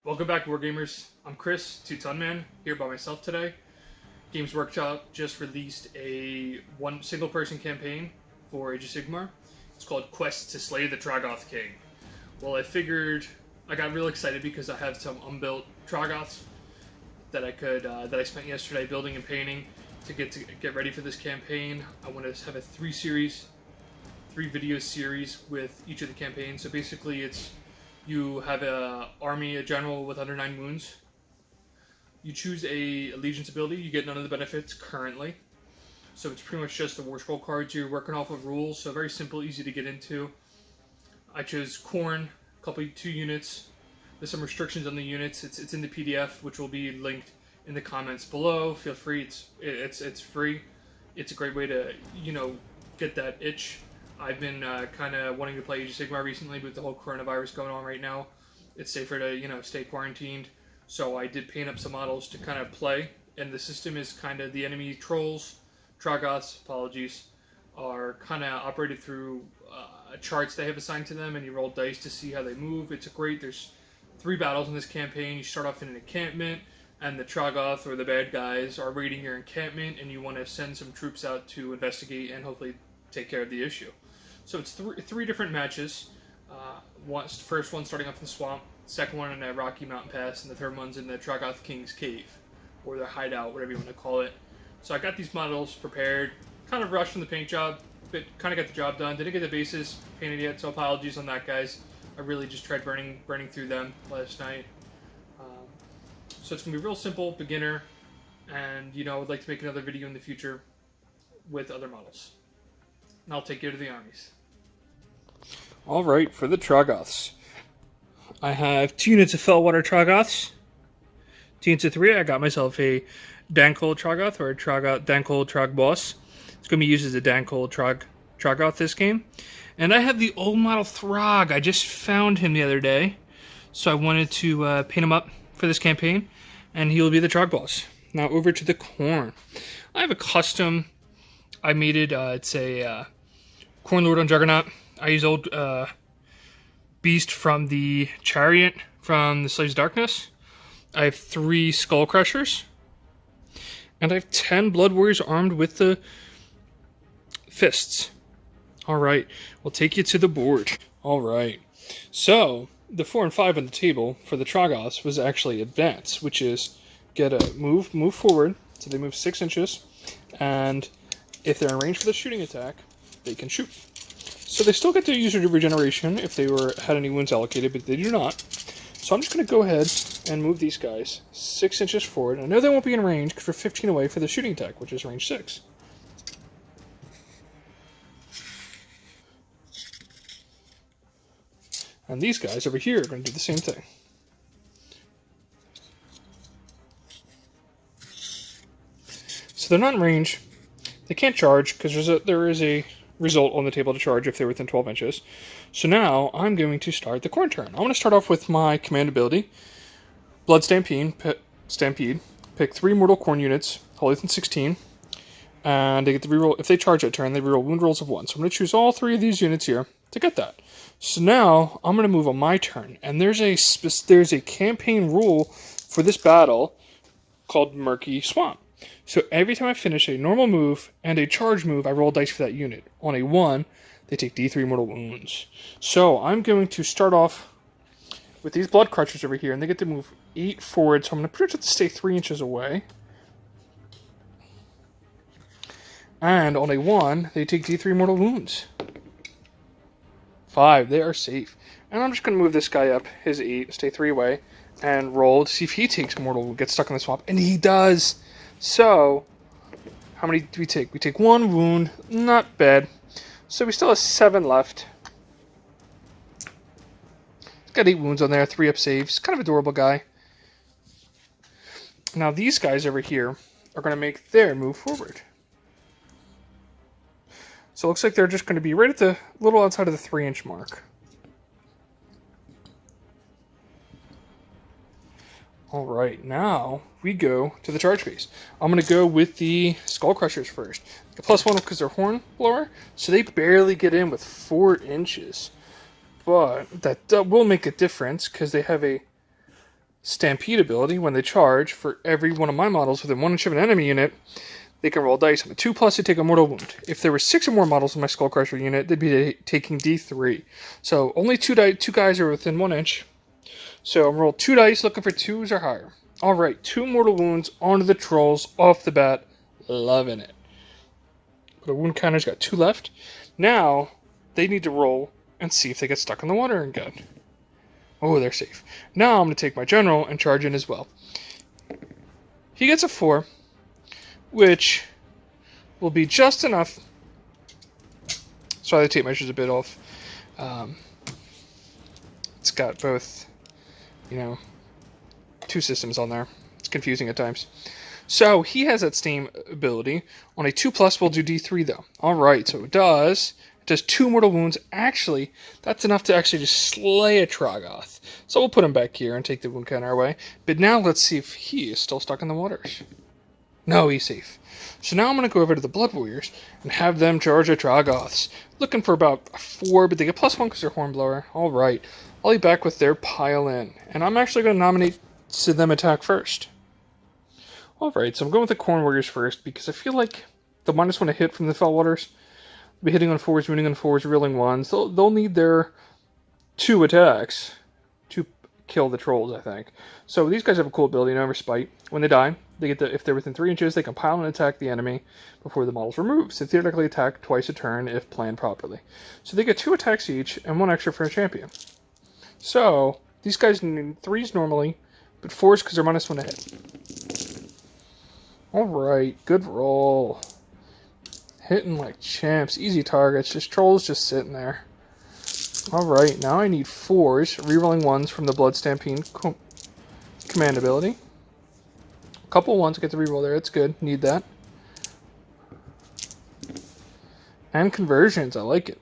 Welcome back, Wargamers. I'm Chris, Two-Ton Man, here by myself today. Games Workshop just released a single-person campaign for Age of Sigmar. It's called Quest to Slay the Troggoth King. Well, I got real excited because I have some unbuilt Troggoths that I spent yesterday building and painting to get ready for this campaign. I want to have a three video series with each of the campaigns. So basically, you have a general with under 9 wounds. You choose a allegiance ability. You get none of the benefits currently. So it's pretty much just the War Scroll cards. You're working off of rules, so very simple, easy to get into. I chose Corn, 2 units. There's some restrictions on the units. It's in the PDF, which will be linked in the comments below. Feel free. It's free. It's a great way to get that itch. I've been kind of wanting to play Age of Sigmar recently with the whole coronavirus going on right now. It's safer to stay quarantined. So I did paint up some models to kind of play, and the system is kind of the enemy trolls, Troggoths, are kind of operated through charts they have assigned to them, and you roll dice to see how they move. There's 3 battles in this campaign. You start off in an encampment, and the Troggoth, or the bad guys, are raiding your encampment, and you want to send some troops out to investigate and hopefully take care of the issue. So it's three different matches. First one starting off in the swamp, second one in a rocky mountain pass, and the third one's in the Troggoth King's cave, or their hideout, whatever you want to call it. So I got these models prepared, kind of rushed from the paint job, but kind of got the job done. Didn't get the bases painted yet, so apologies on that, guys. I really just tried burning through them last night. So it's going to be real simple, beginner, and I would like to make another video in the future with other models. And I'll take you to the armies. Alright, for the Troggoths. I have 2 units of Fellwater Troggoths. 2 units of 3, I got myself a Dankold Troggoth, or a Dankold Trog Boss. It's going to be used as a Dankold Troggoth this game. And I have the old model Throg. I just found him the other day, so I wanted to paint him up for this campaign, and he will be the Trog Boss. Now over to the Corn. I have a custom. I made it. It's a Corn Lord on Juggernaut. I use old Beast from the Chariot from the Slaves of Darkness. I have 3 Skull Crushers. And I have 10 Blood Warriors armed with the fists. Alright, we'll take you to the board. Alright, so the 4 and 5 on the table for the Troggoths was actually advance, which is get a move forward, so they move 6 inches, and if they're in range for the shooting attack, they can shoot. So they still get to use their regeneration if they had any wounds allocated, but they do not. So I'm just going to go ahead and move these guys 6 inches forward. I know they won't be in range because we're 15 away for the shooting attack, which is range 6. And these guys over here are going to do the same thing. So they're not in range. They can't charge because there is a result on the table to charge if they're within 12 inches. So now I'm going to start the Corn turn. I'm going to start off with my command ability, Blood Stampede. Pick 3 mortal Corn units, holier than 16, and they get to reroll. If they charge that turn, they reroll wound rolls of 1. So I'm going to choose all 3 of these units here to get that. So now I'm going to move on my turn, and there's a campaign rule for this battle called Murky Swamp. So every time I finish a normal move and a charge move, I roll dice for that unit. On a 1, they take D3 mortal wounds. So I'm going to start off with these Blood Crushers over here, and they get to move 8 forward, so I'm going to pretty much have to stay 3 inches away. And on a 1, they take D3 mortal wounds. 5, they are safe. And I'm just going to move this guy up, his 8, stay 3 away, and roll to see if he takes mortal, gets stuck in the swamp. And he does! So, how many do we take? We take 1 wound, not bad. So we still have 7 left. He's got 8 wounds on there, 3 up saves. Kind of adorable guy. Now these guys over here are going to make their move forward. So it looks like they're just going to be right at the little outside of the 3-inch mark. Alright, now we go to the charge phase. I'm going to go with the Skull Crushers first. The +1 because they're Horn Blower, so they barely get in with 4 inches. But that will make a difference because they have a Stampede ability, when they charge, for every one of my models within 1 inch of an enemy unit, they can roll dice. On a 2+, they take a mortal wound. If there were 6 or more models in my Skullcrusher unit, they'd be taking D3. So only two guys are within 1 inch. So I'm roll 2 dice, looking for 2s or higher. Alright, 2 mortal wounds onto the trolls off the bat. Loving it. The wound counter's got 2 left. Now, they need to roll and see if they get stuck in the water again. Oh, they're safe. Now I'm going to take my general and charge in as well. He gets a 4, which will be just enough. Sorry, the tape measure's a bit off. It's got both, 2 systems on there. It's confusing at times. So he has that same ability. On a 2+, we'll do D3 though. Alright, so it does 2 mortal wounds. Actually, that's enough to actually just slay a Troggoth. So we'll put him back here and take the wound counter away. But now let's see if he is still stuck in the waters. No, he's safe. So now I'm going to go over to the Blood Warriors and have them charge at Troggoths. Looking for about 4, but they get +1 because they're Hornblower. Alright, I'll be back with their pile in. And I'm actually going to nominate to them attack first. Alright, so I'm going with the Corn Warriors first because I feel like the -1 to hit from the Fell Waters will be hitting on 4s, wounding on 4s, reeling 1s. They'll need their 2 attacks to kill the trolls, I think. So these guys have a cool ability, Respite. When they die, they get if they're within 3 inches, they can pile and attack the enemy before the model's removed. So theoretically attack twice a turn if planned properly. So they get 2 attacks each and 1 extra for a champion. So these guys need 3s normally, but 4s because they're -1 to hit. Alright, good roll. Hitting like champs. Easy targets. Just trolls just sitting there. Alright, now I need 4s. Rerolling 1s from the Blood Stampede command ability. A couple 1s to get the reroll there. It's good. Need that. And conversions. I like it.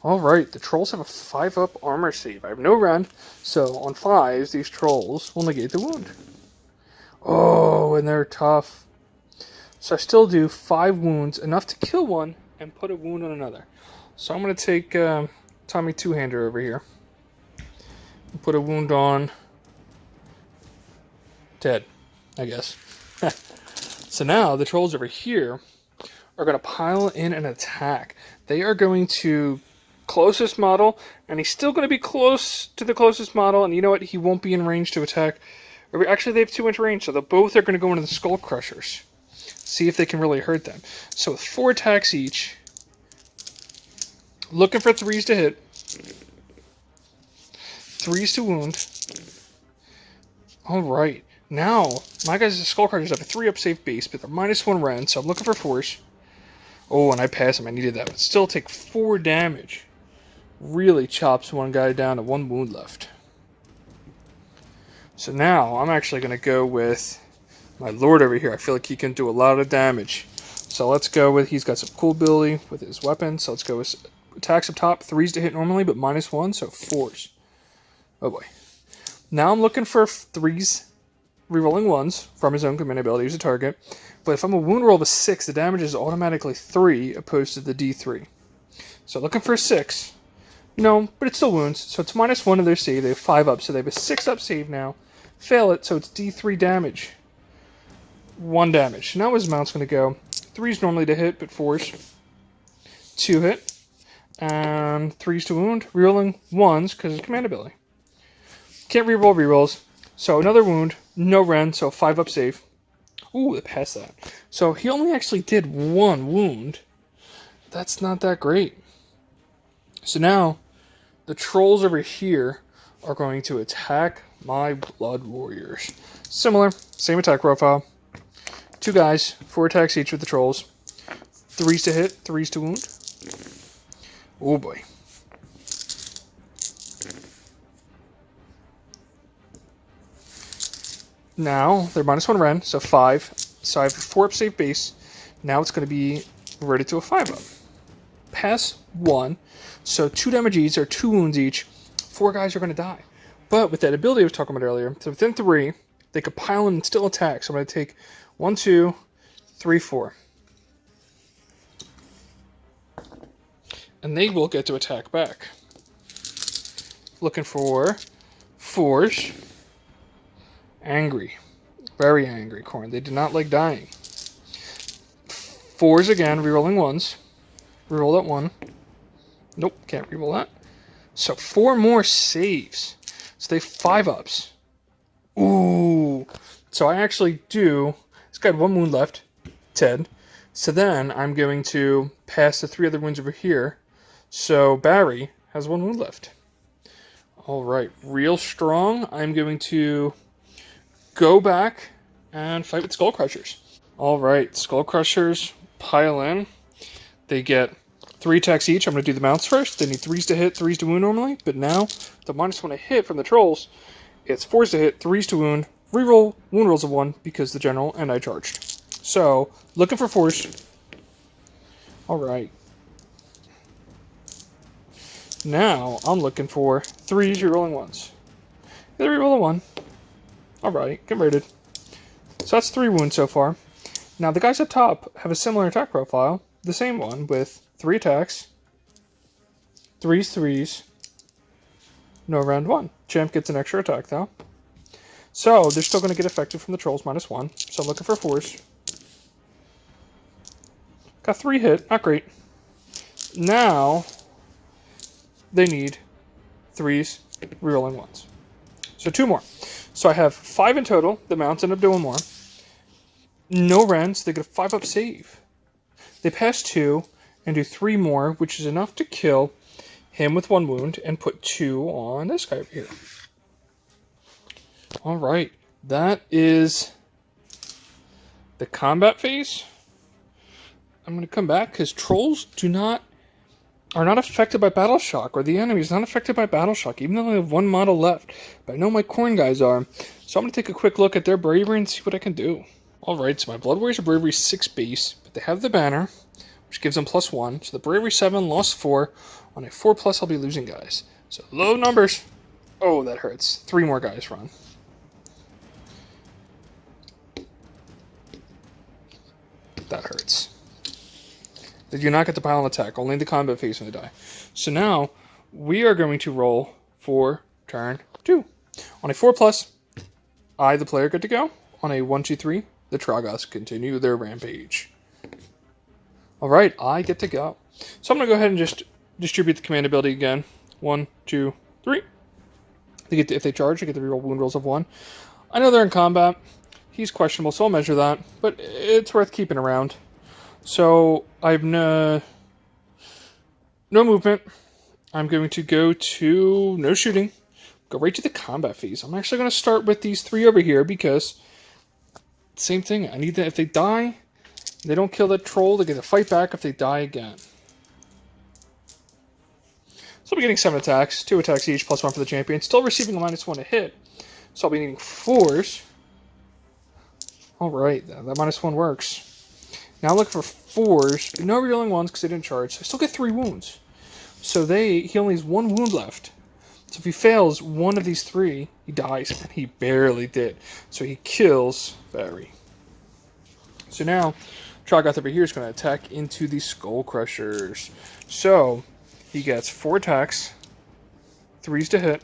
Alright, the trolls have a 5-up armor save. I have no rend, so on 5s, these trolls will negate the wound. Oh, and they're tough. So I still do 5 wounds, enough to kill one and put a wound on another. So I'm going to take Tommy Two-Hander over here and put a wound on Ted, I guess. So now the trolls over here are going to pile in an attack. They are going to closest model, and he's still going to be close to the closest model, and you know what? He won't be in range to attack. Actually, they have 2-inch range, so both are going to go into the Skull Crushers. See if they can really hurt them. So with 4 attacks each, looking for 3s to hit, 3s to wound. Alright, now, my guys' Skull Crushers have a 3-up safe base, but they're -1 rend, so I'm looking for 4s. Oh, and I passed him. I needed that. But still take 4 damage. Really chops one guy down to 1 wound left. So now I'm actually going to go with my Lord over here. I feel like he can do a lot of damage. So let's go with, he's got some cool ability with his weapon. So let's go with attacks up top. 3s to hit normally, but -1, so 4s. Oh boy. Now I'm looking for 3s, rerolling 1s from his own command ability as a target. But if I'm a wound roll of a 6, the damage is automatically 3 opposed to the D3. So looking for a 6. No, but it's still wounds. So it's -1 to their save. They have 5 up, so they have a 6-up save now. Fail it, so it's D3 damage. 1 damage. Now his mount's going to go 3s normally to hit, but 4s to hit. And 3s to wound. Rerolling 1s because it's command ability. Can't reroll rerolls. So another wound. No rend, so 5-up save. Ooh, they passed that. So he only actually did 1 wound. That's not that great. So now, the trolls over here are going to attack my Blood Warriors. Similar, same attack profile. 2 guys, 4 attacks each with the trolls. 3s to hit, 3s to wound. Oh boy. Now, they're -1 rend, so 5. So I have a 4-up safe base. Now it's going to be reverted to a 5-up. Pass 1. So 2 damage each, or 2 wounds each. 4 guys are going to die. But with that ability I was talking about earlier, so within 3, they could pile in and still attack. So I'm going to take 1, 2, 3, 4. And they will get to attack back. looking for 4s. Angry. Very angry, Corn. They do not like dying. 4s again, rerolling 1s. Reroll that 1. Nope, can't reroll that. So 4 more saves. So they 5-ups. Ooh. So I actually do... This guy had 1 wound left. 10. So then I'm going to pass the 3 other wounds over here. So Barry has 1 wound left. Alright, real strong. I'm going to go back and fight with Skull Crushers. Alright, Skull Crushers pile in. They get 3 attacks each. I'm going to do the mounts first. They need 3s to hit, 3s to wound normally. But now, the -1 to hit from the trolls, it's 4s to hit, 3s to wound, reroll wound rolls of 1 because the general and I charged. So, looking for 4s. Alright. Now, I'm looking for 3s rerolling 1s. They reroll a 1. Alright, converted. So that's 3 wounds so far. Now, the guys up top have a similar attack profile. The same one with 3 attacks. 3s, no round 1. Champ gets an extra attack, though. So, they're still going to get affected from the trolls, -1. So I'm looking for 4s. Got 3 hit, not great. Now, they need 3s, rerolling 1s. So 2 more. So I have 5 in total. The mounts end up doing more. No rends, they get a 5-up save. They pass 2 and do 3 more, which is enough to kill him with 1 wound and put 2 on this guy over here. Alright, that is the combat phase. I'm going to come back because trolls are not affected by battle shock, or the enemy is not affected by battle shock, even though I have 1 model left. But I know my corn guys are. So I'm going to take a quick look at their bravery and see what I can do. Alright, so my Blood Warriors are bravery 6 base, but they have the banner, which gives them +1. So the bravery 7 lost 4. On a 4+, I'll be losing guys. So low numbers. Oh, that hurts. 3 more guys run. That hurts. They do not get the pile on attack, only the combat phase when they die. So now, we are going to roll for turn 2. On a 4+, I, the player, get to go. On a 1, 2, 3, the Troggoths continue their rampage. Alright, I get to go. So I'm going to go ahead and just distribute the command ability again. 1, 2, 3. If they charge, they get the reroll wound rolls of 1. I know they're in combat. He's questionable, so I'll measure that. But it's worth keeping around. So, I have no movement. I'm going to go to no shooting. Go right to the combat phase. I'm actually going to start with these 3 over here because same thing. I need that. If they die, they don't kill that troll, they get to fight back if they die again. So I'll be getting 7 attacks, 2 attacks each, +1 for the champion. Still receiving a -1 to hit. So I'll be needing 4s. Alright, that -1 works. Now look for 4s, but no rerolling 1s because they didn't charge. So I still get 3 wounds. So he only has 1 wound left. So if he fails one of these 3, he dies. And he barely did. So he kills Barry. So now, Troggoth over here is going to attack into the Skull Crushers. So, he gets 4 attacks, 3s to hit.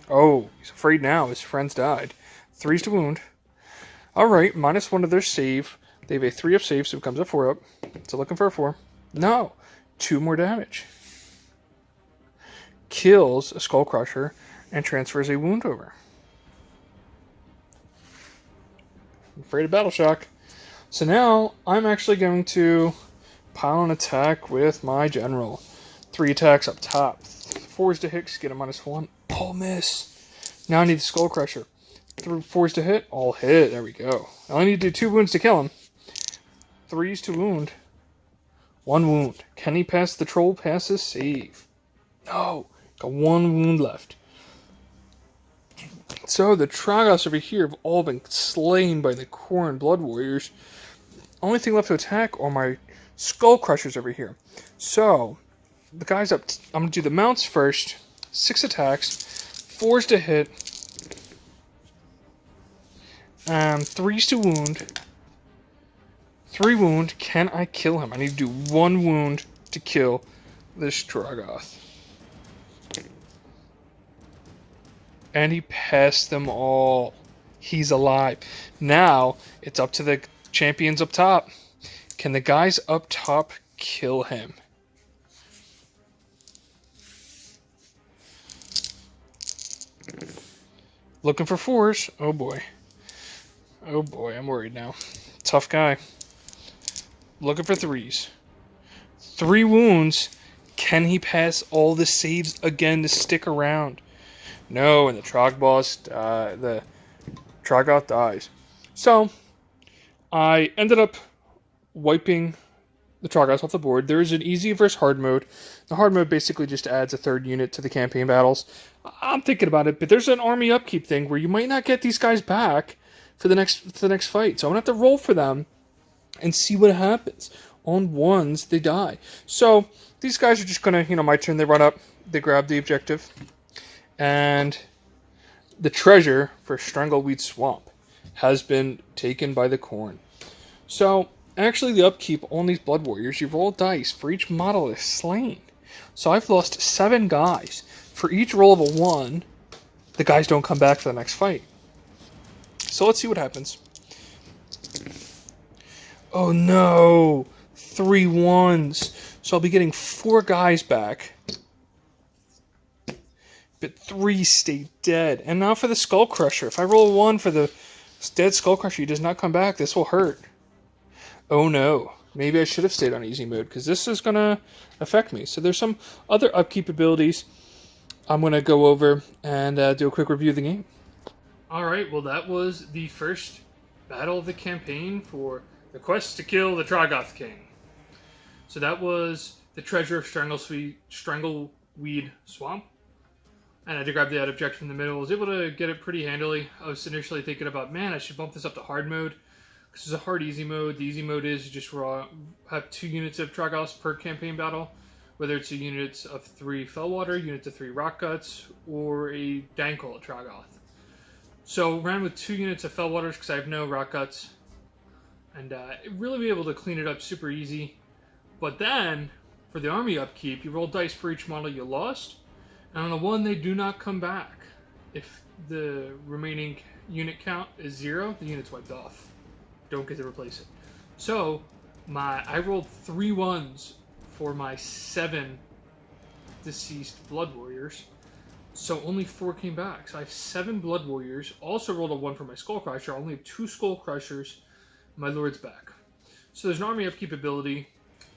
Oh, he's afraid now. His friends died. 3s to wound. Alright, -1 to their save. They have a 3-up save, so it becomes a 4-up. So looking for a 4. No! 2 more damage. Kills a Skull Crusher and transfers a wound over. I'm afraid of Battle Shock. So now, I'm actually going to pile an attack with my general. 3 attacks up top. 4s to hit, get a -1. All miss. Now I need the Skull Crusher. 3 4s to hit, all hit. There we go. I only need to do 2 wounds to kill him. 3s to wound. 1 wound. Can he pass the troll past his save? No. Got 1 wound left. So the Troggoths over here have all been slain by the Khorne Blood Warriors. Only thing left to attack are my Skull Crushers over here. So, the guys up... I'm going to do the mounts first. 6 attacks. 4s to hit. And 3s to wound. 3 wound. Can I kill him? I need to do 1 wound to kill this Troggoth. And he passed them all. He's alive. Now, it's up to the champions up top. Can the guys up top kill him? Looking for 4s. Oh boy. Oh boy, I'm worried now. Tough guy. Looking for 3s. 3 wounds. Can he pass all the saves again to stick around? No, and the the Troggoth dies. So, I ended up wiping the Troggoth off the board. There's an easy versus hard mode. The hard mode basically just adds a 3rd unit to the campaign battles. I'm thinking about it, but there's an army upkeep thing where you might not get these guys back for the next fight. So I'm gonna have to roll for them and see what happens. On 1s, they die. So these guys are just gonna, my turn. They run up, they grab the objective, and the treasure for Strangleweed Swamp has been taken by the Corn. So actually, the upkeep on these Blood Warriors, you roll dice for each model is slain. So I've lost 7 guys. For each roll of a 1, the guys don't come back for the next fight. So let's see what happens. Oh no! 3 1s. So I'll be getting 4 guys back. But 3 stay dead. And now for the Skull Crusher. If I roll a 1 for the dead Skull Crusher, he does not come back. This will hurt. Oh no. Maybe I should have stayed on easy mode, because this is going to affect me. So there's some other upkeep abilities I'm going to go over and do a quick review of the game. Alright, well that was the first battle of the campaign for the quest to kill the Troggoth King. So that was the treasure of Strangleweed Swamp. And I had to grab that objective in the middle. I was able to get it pretty handily. I was initially thinking about, man, I should bump this up to hard mode, because there's a hard easy mode. The easy mode is you just have 2 units of Troggoths per campaign battle, whether it's a unit of 3 Fellwater, units of 3 Rock Guts, or a Dankle Troggoth. So ran with 2 units of Fellwaters because I have no Rock Guts, and really be able to clean it up super easy. But then, for the army upkeep, you roll dice for each model you lost, and on the 1 they do not come back. If the remaining unit count is 0, the unit's wiped off. Don't get to replace it. So I rolled 3 1s for my 7 deceased Blood Warriors. So only 4 came back. So I have 7 Blood Warriors. Also rolled a 1 for my Skull Crusher. I only have 2 Skull Crushers. My Lord's back. So there's an army upkeep ability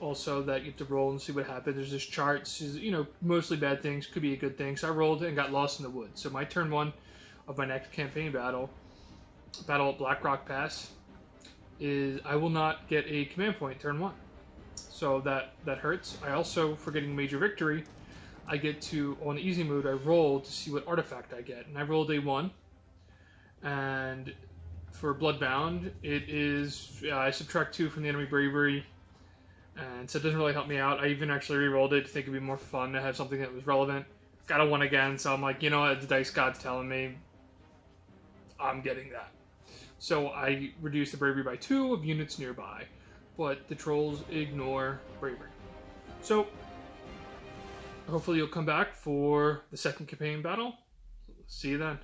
also that you have to roll and see what happens. There's this chart. Mostly bad things. Could be a good thing. So I rolled and got lost in the woods. So my turn 1 of my next campaign battle at Blackrock Pass, is I will not get a command point turn 1. So that hurts. I also, for getting major victory, I get to, on easy mode, I roll to see what artifact I get. And I rolled a 1. And for Bloodbound, it is, I subtract 2 from the enemy bravery. And so it doesn't really help me out. I even actually re-rolled it to think it'd be more fun to have something that was relevant. Got a 1 again, so I'm like, you know what, the dice god's telling me I'm getting that. So I reduce the bravery by 2 of units nearby, but the trolls ignore bravery. So hopefully you'll come back for the second campaign battle. See you then.